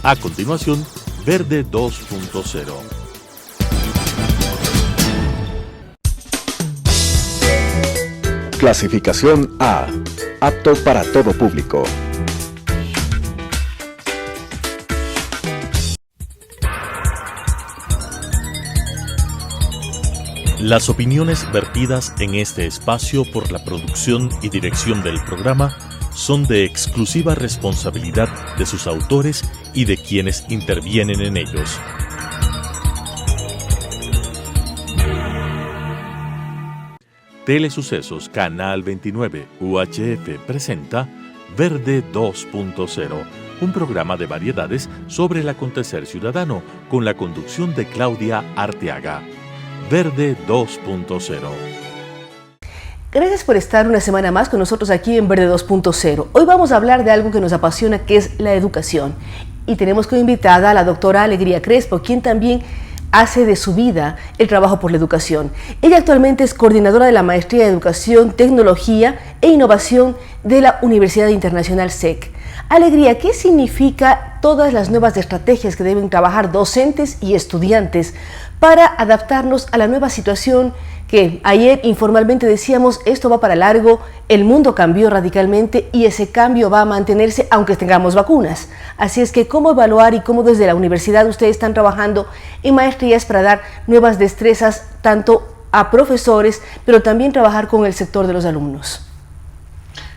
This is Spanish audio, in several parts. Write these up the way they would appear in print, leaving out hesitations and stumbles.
A continuación, Verde 2.0. Clasificación A. Apto para todo público. Las opiniones vertidas en este espacio por la producción y dirección del programa son de exclusiva responsabilidad de sus autores y de quienes intervienen en ellos. Telesucesos Canal 29 UHF presenta Verde 2.0, un programa de variedades sobre el acontecer ciudadano con la conducción de Claudia Arteaga. Verde 2.0. Gracias por estar una semana más con nosotros aquí en Verde 2.0. Hoy vamos a hablar de algo que nos apasiona, que es la educación. Y tenemos como invitada a la doctora Alegría Crespo, quien también hace de su vida el trabajo por la educación. Ella actualmente es coordinadora de la Maestría de Educación, Tecnología e Innovación de la Universidad Internacional SEC. Alegría, ¿qué significa todas las nuevas estrategias que deben trabajar docentes y estudiantes para adaptarnos a la nueva situación que ayer informalmente decíamos, esto va para largo, el mundo cambió radicalmente y ese cambio va a mantenerse aunque tengamos vacunas? Así es que, ¿cómo evaluar y cómo desde la universidad ustedes están trabajando en maestrías para dar nuevas destrezas tanto a profesores, pero también trabajar con el sector de los alumnos?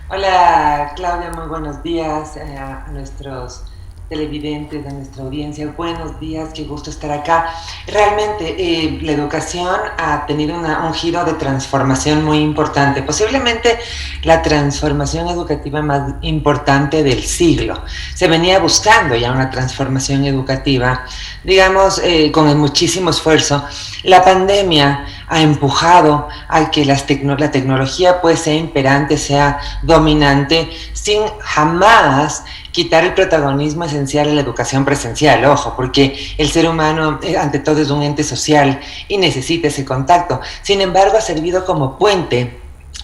Hola Claudia, muy buenos días a nuestros televidentes, a nuestra audiencia. Buenos días, qué gusto estar acá. Realmente la educación ha tenido un giro de transformación muy importante, posiblemente la transformación educativa más importante del siglo. Se venía buscando ya una transformación educativa, digamos, con muchísimo esfuerzo. La pandemia ha empujado a que la tecnología pues sea imperante, sea dominante, sin jamás quitar el protagonismo esencial a la educación presencial, ojo, porque el ser humano ante todo es un ente social y necesita ese contacto. Sin embargo, ha servido como puente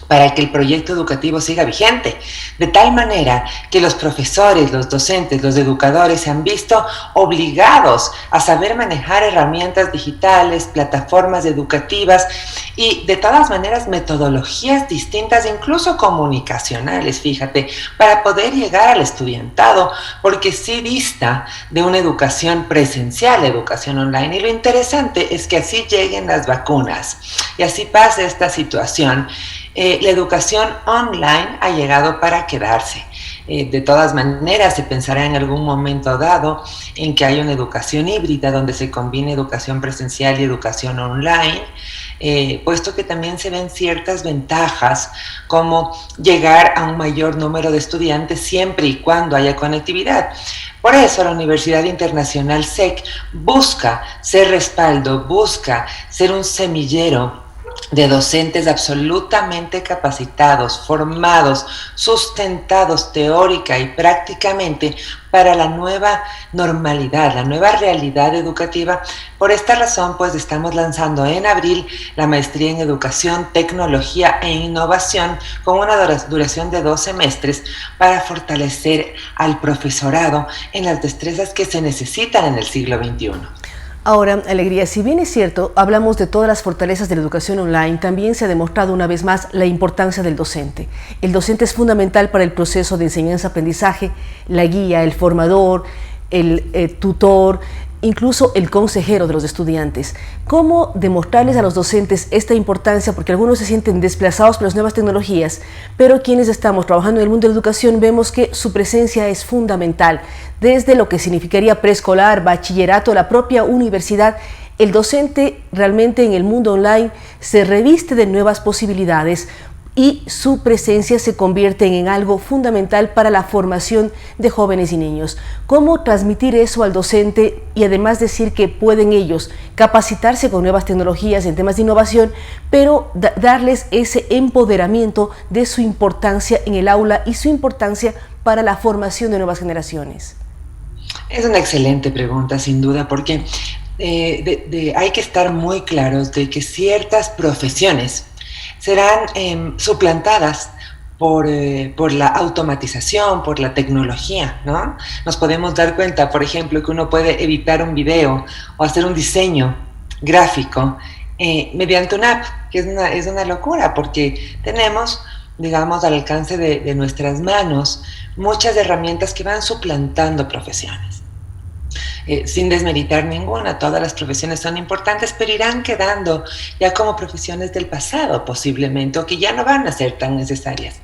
para que el proyecto educativo siga vigente, de tal manera que los profesores, los docentes, los educadores se han visto obligados a saber manejar herramientas digitales, plataformas educativas y de todas maneras metodologías distintas, incluso comunicacionales, fíjate, para poder llegar al estudiantado, porque sí dista de una educación presencial, educación online. Y lo interesante es que así lleguen las vacunas y así pase esta situación. La educación online ha llegado para quedarse. De todas maneras, se pensará en algún momento dado en que haya una educación híbrida donde se combine educación presencial y educación online, puesto que también se ven ciertas ventajas como llegar a un mayor número de estudiantes siempre y cuando haya conectividad. Por eso la Universidad Internacional SEC busca ser respaldo, busca ser un semillero de docentes absolutamente capacitados, formados, sustentados teórica y prácticamente para la nueva normalidad, la nueva realidad educativa. Por esta razón, pues estamos lanzando en abril la maestría en Educación, Tecnología e Innovación con una duración de 2 semestres para fortalecer al profesorado en las destrezas que se necesitan en el siglo XXI. Ahora, Alegría, si bien es cierto, hablamos de todas las fortalezas de la educación online, también se ha demostrado una vez más la importancia del docente. El docente es fundamental para el proceso de enseñanza-aprendizaje, la guía, el formador, el tutor, incluso el consejero de los estudiantes. ¿Cómo demostrarles a los docentes esta importancia? Porque algunos se sienten desplazados por las nuevas tecnologías, pero quienes estamos trabajando en el mundo de la educación vemos que su presencia es fundamental. Desde lo que significaría preescolar, bachillerato, la propia universidad, el docente realmente en el mundo online se reviste de nuevas posibilidades y su presencia se convierte en algo fundamental para la formación de jóvenes y niños. ¿Cómo transmitir eso al docente y además decir que pueden ellos capacitarse con nuevas tecnologías en temas de innovación, pero darles ese empoderamiento de su importancia en el aula y su importancia para la formación de nuevas generaciones? Es una excelente pregunta, sin duda, porque hay que estar muy claros de que ciertas profesiones serán suplantadas por la automatización, por la tecnología, ¿no? Nos podemos dar cuenta, por ejemplo, que uno puede editar un video o hacer un diseño gráfico mediante una app, que es una locura, porque tenemos, digamos, al alcance de nuestras manos muchas herramientas que van suplantando profesiones. Sin desmeritar ninguna, todas las profesiones son importantes, pero irán quedando ya como profesiones del pasado posiblemente, o que ya no van a ser tan necesarias.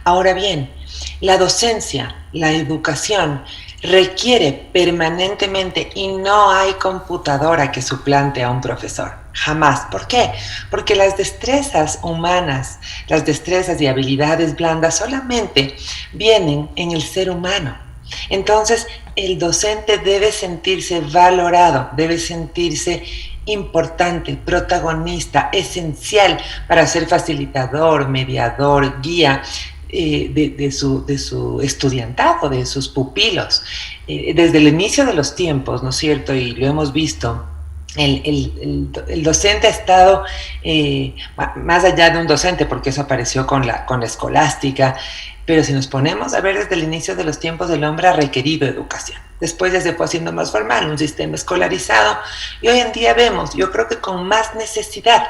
Ahora bien, la docencia, la educación, requiere permanentemente, y no hay computadora que suplante a un profesor, jamás. ¿Por qué? Porque las destrezas humanas, las destrezas y habilidades blandas solamente vienen en el ser humano. Entonces, el docente debe sentirse valorado, debe sentirse importante, protagonista, esencial para ser facilitador, mediador, guía de su estudiantado, de sus pupilos. Desde el inicio de los tiempos, ¿no es cierto? Y lo hemos visto. El docente ha estado más allá de un docente, porque eso apareció con la escolástica. Pero si nos ponemos a ver desde el inicio de los tiempos, el hombre ha requerido educación. Después ya se fue haciendo más formal, un sistema escolarizado. Y hoy en día vemos, yo creo que con más necesidad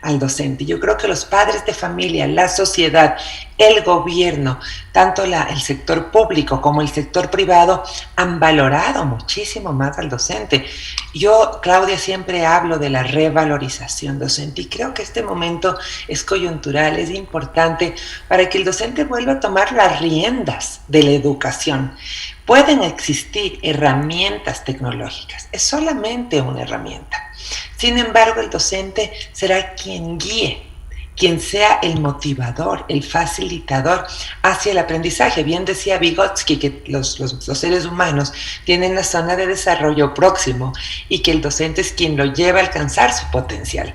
al docente. Yo creo que los padres de familia, la sociedad, el gobierno, tanto el sector público como el sector privado han valorado muchísimo más al docente. Yo, Claudia, siempre hablo de la revalorización docente y creo que este momento es coyuntural, es importante para que el docente vuelva a tomar las riendas de la educación. Pueden existir herramientas tecnológicas, es solamente una herramienta. Sin embargo, el docente será quien guíe, quien sea el motivador, el facilitador hacia el aprendizaje. Bien decía Vygotsky que los seres humanos tienen una zona de desarrollo próximo y que el docente es quien lo lleva a alcanzar su potencial.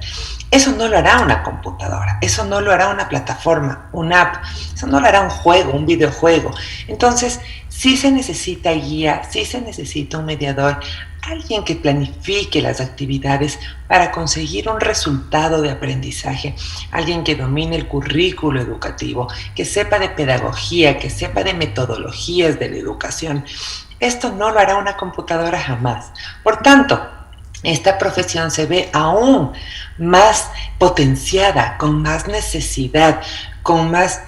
Eso no lo hará una computadora, eso no lo hará una plataforma, una app, eso no lo hará un juego, un videojuego. Entonces, sí se necesita guía, sí se necesita un mediador, alguien que planifique las actividades para conseguir un resultado de aprendizaje, alguien que domine el currículo educativo, que sepa de pedagogía, que sepa de metodologías de la educación. Esto no lo hará una computadora jamás. Por tanto, esta profesión se ve aún más potenciada, con más necesidad, con más,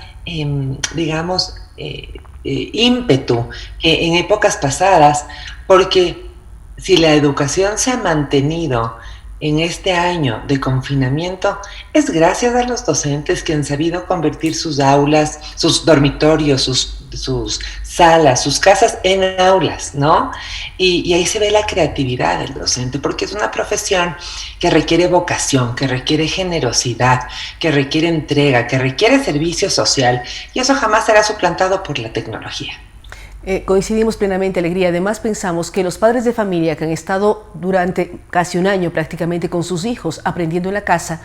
ímpetu que en épocas pasadas, porque si la educación se ha mantenido en este año de confinamiento, es gracias a los docentes que han sabido convertir sus aulas, sus dormitorios, sus salas, sus casas en aulas, ¿no? Y ahí se ve la creatividad del docente, porque es una profesión que requiere vocación, que requiere generosidad, que requiere entrega, que requiere servicio social, y eso jamás será suplantado por la tecnología. Coincidimos plenamente, Alegría. Además, pensamos que los padres de familia que han estado durante casi un año prácticamente con sus hijos aprendiendo en la casa,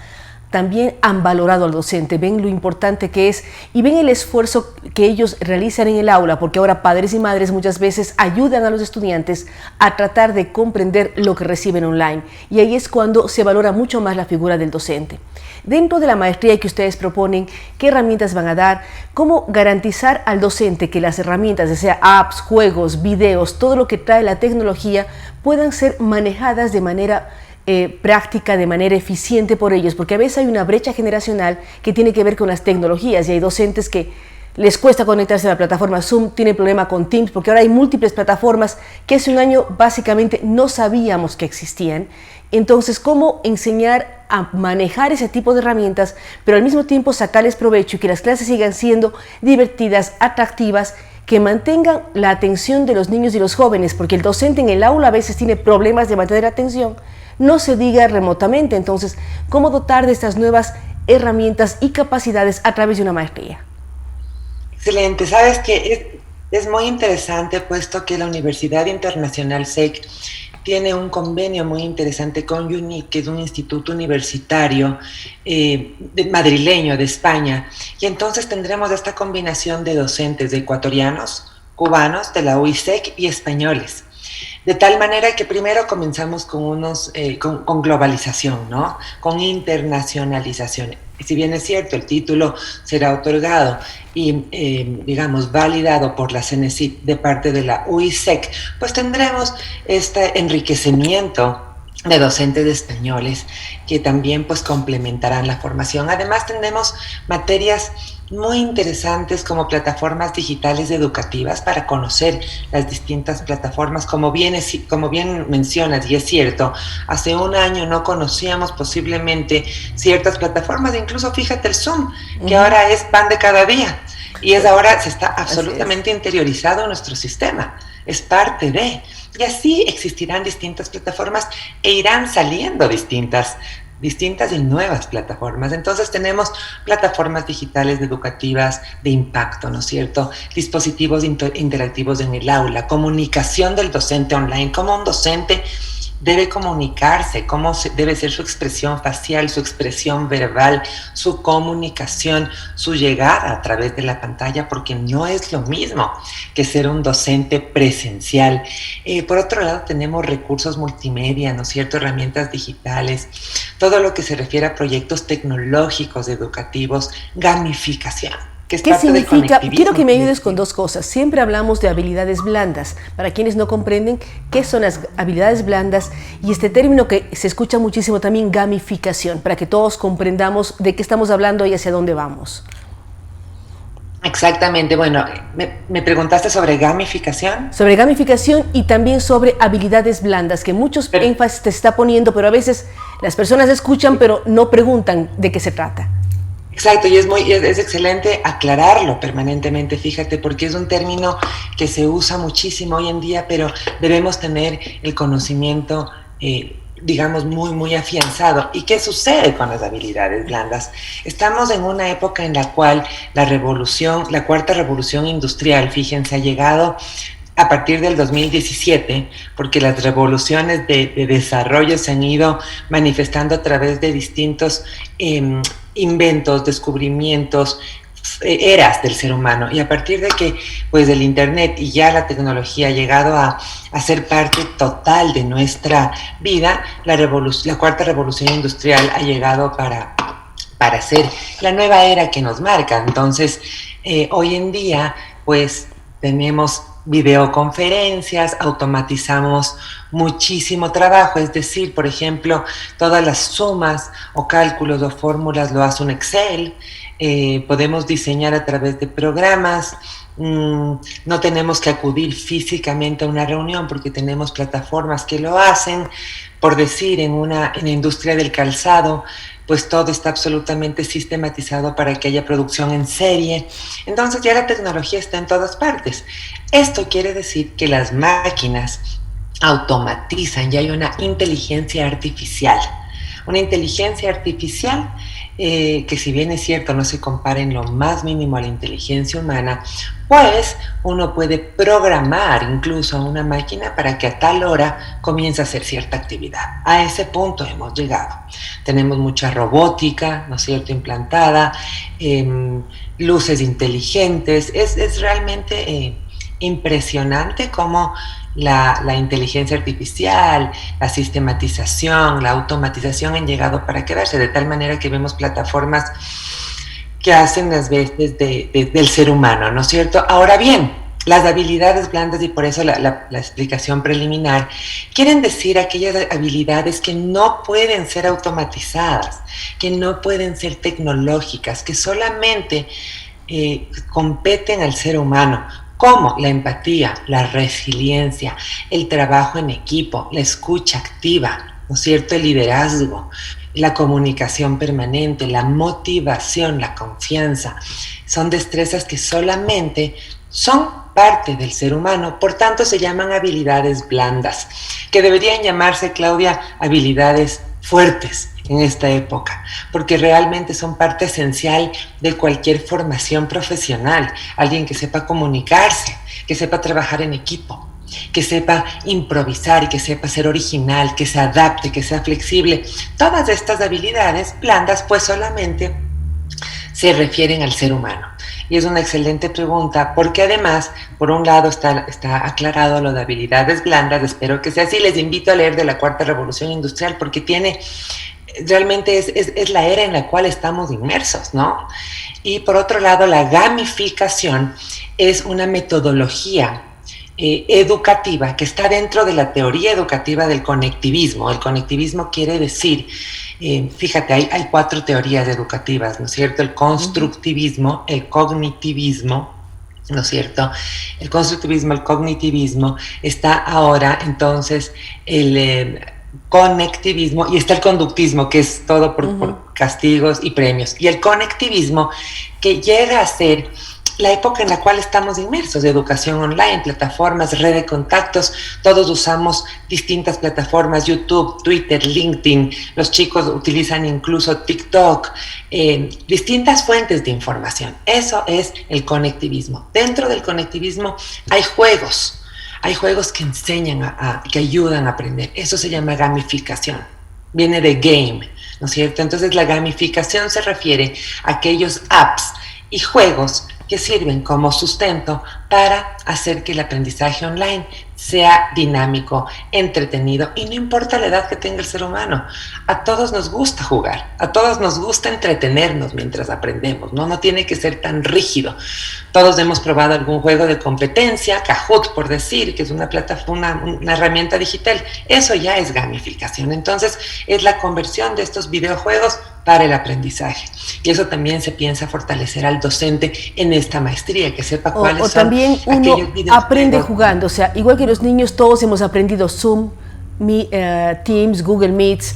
también han valorado al docente, ven lo importante que es y ven el esfuerzo que ellos realizan en el aula, porque ahora padres y madres muchas veces ayudan a los estudiantes a tratar de comprender lo que reciben online, y ahí es cuando se valora mucho más la figura del docente. Dentro de la maestría que ustedes proponen, ¿qué herramientas van a dar? ¿Cómo garantizar al docente que las herramientas, ya sea apps, juegos, videos, todo lo que trae la tecnología, puedan ser manejadas de manera práctica, de manera eficiente por ellos? Porque a veces hay una brecha generacional que tiene que ver con las tecnologías y hay docentes que les cuesta conectarse a la plataforma Zoom, tienen problema con Teams, porque ahora hay múltiples plataformas que hace un año básicamente no sabíamos que existían. Entonces, ¿cómo enseñar a manejar ese tipo de herramientas, pero al mismo tiempo sacarles provecho y que las clases sigan siendo divertidas, atractivas, que mantengan la atención de los niños y los jóvenes? Porque el docente en el aula a veces tiene problemas de mantener atención, no se diga remotamente. Entonces, ¿cómo dotar de estas nuevas herramientas y capacidades a través de una maestría? Excelente. Sabes que es muy interesante, puesto que la Universidad Internacional SEC tiene un convenio muy interesante con UNIC, que es un instituto universitario madrileño de España, y entonces tendremos esta combinación de docentes de ecuatorianos, cubanos, de la UISEC y españoles. De tal manera que primero comenzamos con con globalización, ¿no? Con internacionalización. si bien es cierto, el título será otorgado y, digamos, validado por la CENESID de parte de la UISEC, pues tendremos este enriquecimiento de docentes españoles que también pues complementarán la formación. Además tenemos materias muy interesantes como plataformas digitales educativas para conocer las distintas plataformas, como bien mencionas, y es cierto, hace un año no conocíamos posiblemente ciertas plataformas, incluso fíjate el Zoom, que ahora es pan de cada día, y ahora se está absolutamente interiorizado en nuestro sistema, es parte de, y así existirán distintas plataformas e irán saliendo distintas y nuevas plataformas. Entonces tenemos plataformas digitales educativas de impacto, ¿no es cierto? Dispositivos interactivos en el aula, comunicación del docente online, cómo un docente debe comunicarse, cómo debe ser su expresión facial, su expresión verbal, su comunicación, su llegada a través de la pantalla, porque no es lo mismo que ser un docente presencial. Por otro lado, tenemos recursos multimedia, ¿no es cierto?, herramientas digitales, todo lo que se refiere a proyectos tecnológicos, educativos, gamificación. ¿Qué significa? Quiero que me ayudes con dos cosas. Siempre hablamos de habilidades blandas. Para quienes no comprenden, ¿qué son las habilidades blandas? Y este término que se escucha muchísimo también, gamificación, para que todos comprendamos de qué estamos hablando y hacia dónde vamos. Exactamente. Bueno, me preguntaste sobre gamificación. Sobre gamificación y también sobre habilidades blandas, que muchos énfasis te está poniendo, pero a veces las personas escuchan, pero no preguntan de qué se trata. Exacto, y es excelente aclararlo permanentemente, fíjate, porque es un término que se usa muchísimo hoy en día, pero debemos tener el conocimiento, digamos, muy, muy afianzado. ¿Y qué sucede con las habilidades blandas? Estamos en una época en la cual la cuarta revolución industrial, fíjense, ha llegado a partir del 2017, porque las revoluciones de desarrollo se han ido manifestando a través de distintos inventos, descubrimientos, eras del ser humano, y a partir de que pues el internet y ya la tecnología ha llegado a ser parte total de nuestra vida, la cuarta revolución industrial ha llegado para ser la nueva era que nos marca. Entonces hoy en día pues tenemos videoconferencias, automatizamos muchísimo trabajo, es decir, por ejemplo, todas las sumas o cálculos o fórmulas lo hace un Excel, podemos diseñar a través de programas, no tenemos que acudir físicamente a una reunión porque tenemos plataformas que lo hacen. Por decir, en la industria del calzado, pues todo está absolutamente sistematizado para que haya producción en serie. Entonces ya la tecnología está en todas partes. Esto quiere decir que las máquinas automatizan, ya hay una inteligencia artificial. Una inteligencia artificial que, si bien es cierto, no se compara en lo más mínimo a la inteligencia humana, pues uno puede programar incluso a una máquina para que a tal hora comience a hacer cierta actividad. A ese punto hemos llegado. Tenemos mucha robótica, ¿no es cierto?, implantada, luces inteligentes. Es realmente impresionante cómo la inteligencia artificial, la sistematización, la automatización han llegado para quedarse, de tal manera que vemos plataformas que hacen las veces del ser humano, ¿no es cierto? Ahora bien, las habilidades blandas, y por eso la explicación preliminar, quieren decir aquellas habilidades que no pueden ser automatizadas, que no pueden ser tecnológicas, que solamente competen al ser humano, como la empatía, la resiliencia, el trabajo en equipo, la escucha activa, ¿no es cierto?, el liderazgo, la comunicación permanente, la motivación, la confianza. Son destrezas que solamente son parte del ser humano, por tanto se llaman habilidades blandas, que deberían llamarse, Claudia, habilidades fuertes en esta época, porque realmente son parte esencial de cualquier formación profesional. Alguien que sepa comunicarse, que sepa trabajar en equipo, que sepa improvisar y que sepa ser original, que se adapte, que sea flexible. Todas estas habilidades blandas pues solamente se refieren al ser humano. Y es una excelente pregunta, porque además, por un lado está aclarado lo de habilidades blandas, espero que sea así. Les invito a leer de la Cuarta Revolución Industrial, porque tiene realmente es la era en la cual estamos inmersos, ¿no? Y por otro lado, la gamificación es una metodología educativa que está dentro de la teoría educativa del conectivismo. El conectivismo quiere decir, fíjate, hay 4 teorías educativas, ¿no es cierto? El constructivismo, el cognitivismo, ¿no es cierto? El constructivismo, el cognitivismo, está ahora entonces el conectivismo y está el conductismo, que es todo por castigos y premios. Y el conectivismo, que llega a ser la época en la cual estamos inmersos, de educación online, plataformas, red de contactos, todos usamos distintas plataformas, YouTube, Twitter, LinkedIn, los chicos utilizan incluso TikTok, distintas fuentes de información. Eso es el conectivismo. Dentro del conectivismo hay juegos que enseñan, que ayudan a aprender. Eso se llama gamificación, viene de game, ¿no es cierto? Entonces la gamificación se refiere a aquellos apps y juegos que sirven como sustento para hacer que el aprendizaje online sea dinámico, entretenido, y no importa la edad que tenga el ser humano. A todos nos gusta jugar, a todos nos gusta entretenernos mientras aprendemos, ¿no? No tiene que ser tan rígido. Todos hemos probado algún juego de competencia, Kahoot por decir, que es una plataforma, una herramienta digital. Eso ya es gamificación. Entonces es la conversión de estos videojuegos para el aprendizaje. Y eso también se piensa fortalecer al docente en esta maestría, que sepa cuáles son también uno aquellos videojuegos. Aprende jugando, o sea, igual que los niños, todos hemos aprendido Zoom, Teams, Google Meets,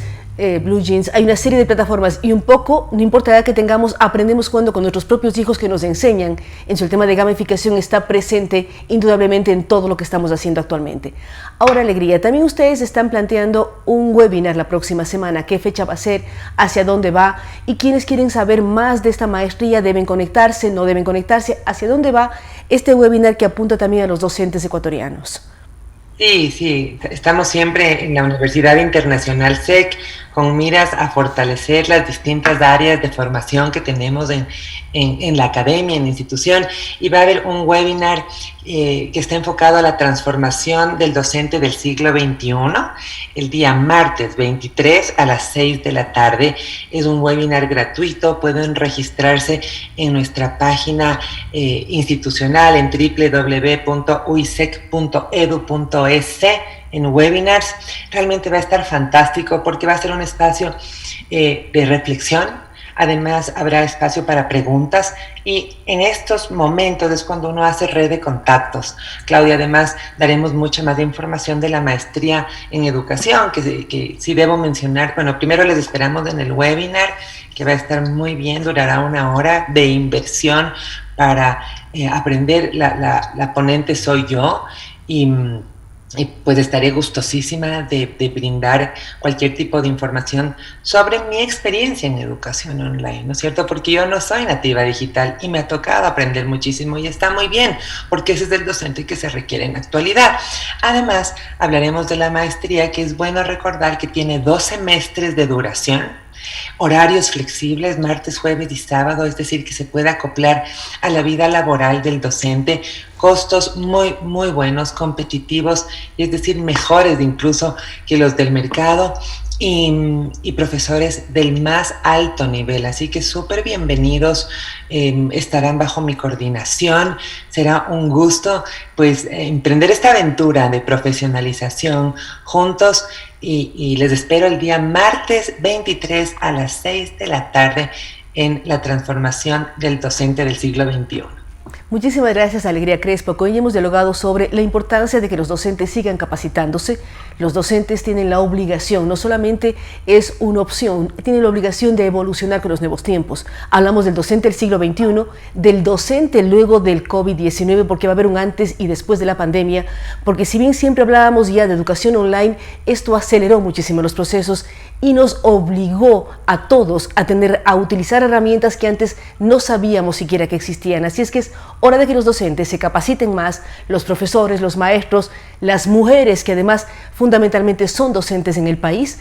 Blue Jeans, hay una serie de plataformas y un poco, no importa la edad que tengamos, aprendemos jugando con nuestros propios hijos que nos enseñan. El tema de gamificación está presente indudablemente en todo lo que estamos haciendo actualmente. Ahora, Alegría, también ustedes están planteando un webinar la próxima semana. ¿Qué fecha va a ser? ¿Hacia dónde va? Y quienes quieren saber más de esta maestría, ¿deben conectarse? ¿No deben conectarse? ¿Hacia dónde va este webinar que apunta también a los docentes ecuatorianos? Sí, estamos siempre en la Universidad Internacional SEC con miras a fortalecer las distintas áreas de formación que tenemos en la academia, en la institución, y va a haber un webinar que está enfocado a la transformación del docente del siglo XXI, el día martes 23 a las 6 de la tarde. Es un webinar gratuito, pueden registrarse en nuestra página institucional en www.uisec.edu.es en webinars. Realmente va a estar fantástico porque va a ser un espacio de reflexión. Además habrá espacio para preguntas y en estos momentos es cuando uno hace red de contactos. Claudia, además daremos mucha más información de la maestría en educación, que sí debo mencionar. Bueno, primero les esperamos en el webinar, que va a estar muy bien, durará 1 hora de inversión para aprender. La ponente soy yo y pues estaré gustosísima de brindar cualquier tipo de información sobre mi experiencia en educación online, ¿no es cierto? Porque yo no soy nativa digital y me ha tocado aprender muchísimo y está muy bien, porque ese es el docente que se requiere en la actualidad. Además, hablaremos de la maestría, que es bueno recordar que tiene 2 semestres de duración, horarios flexibles, martes, jueves y sábado, es decir, que se puede acoplar a la vida laboral del docente, costos muy, muy buenos, competitivos, es decir, mejores incluso que los del mercado, y profesores del más alto nivel, así que súper bienvenidos, estarán bajo mi coordinación. Será un gusto pues emprender esta aventura de profesionalización juntos y les espero el día martes 23 a las 6 de la tarde en la transformación del docente del siglo XXI. Muchísimas gracias, Alegría Crespo. Hoy hemos dialogado sobre la importancia de que los docentes sigan capacitándose. Los docentes tienen la obligación, no solamente es una opción, tienen la obligación de evolucionar con los nuevos tiempos. Hablamos del docente del siglo XXI, del docente luego del COVID-19, porque va a haber un antes y después de la pandemia, porque si bien siempre hablábamos ya de educación online, esto aceleró muchísimo los procesos y nos obligó a todos a utilizar herramientas que antes no sabíamos siquiera que existían. Así es que es hora de que los docentes se capaciten más, los profesores, los maestros, las mujeres que además fundamentalmente son docentes en el país,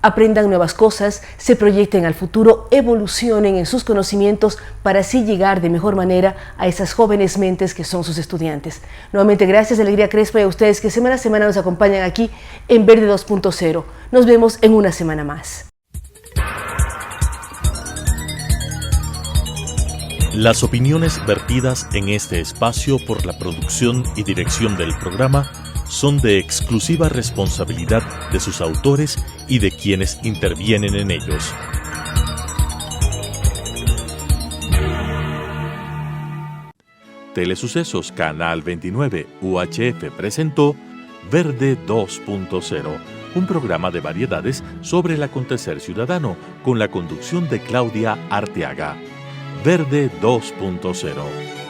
aprendan nuevas cosas, se proyecten al futuro, evolucionen en sus conocimientos para así llegar de mejor manera a esas jóvenes mentes que son sus estudiantes. Nuevamente gracias, Alegría Crespo, y a ustedes que semana a semana nos acompañan aquí en Verde 2.0. Nos vemos en una semana más. Las opiniones vertidas en este espacio por la producción y dirección del programa son de exclusiva responsabilidad de sus autores y de quienes intervienen en ellos. Telesucesos Canal 29 UHF presentó Verde 2.0, un programa de variedades sobre el acontecer ciudadano con la conducción de Claudia Arteaga. Verde 2.0.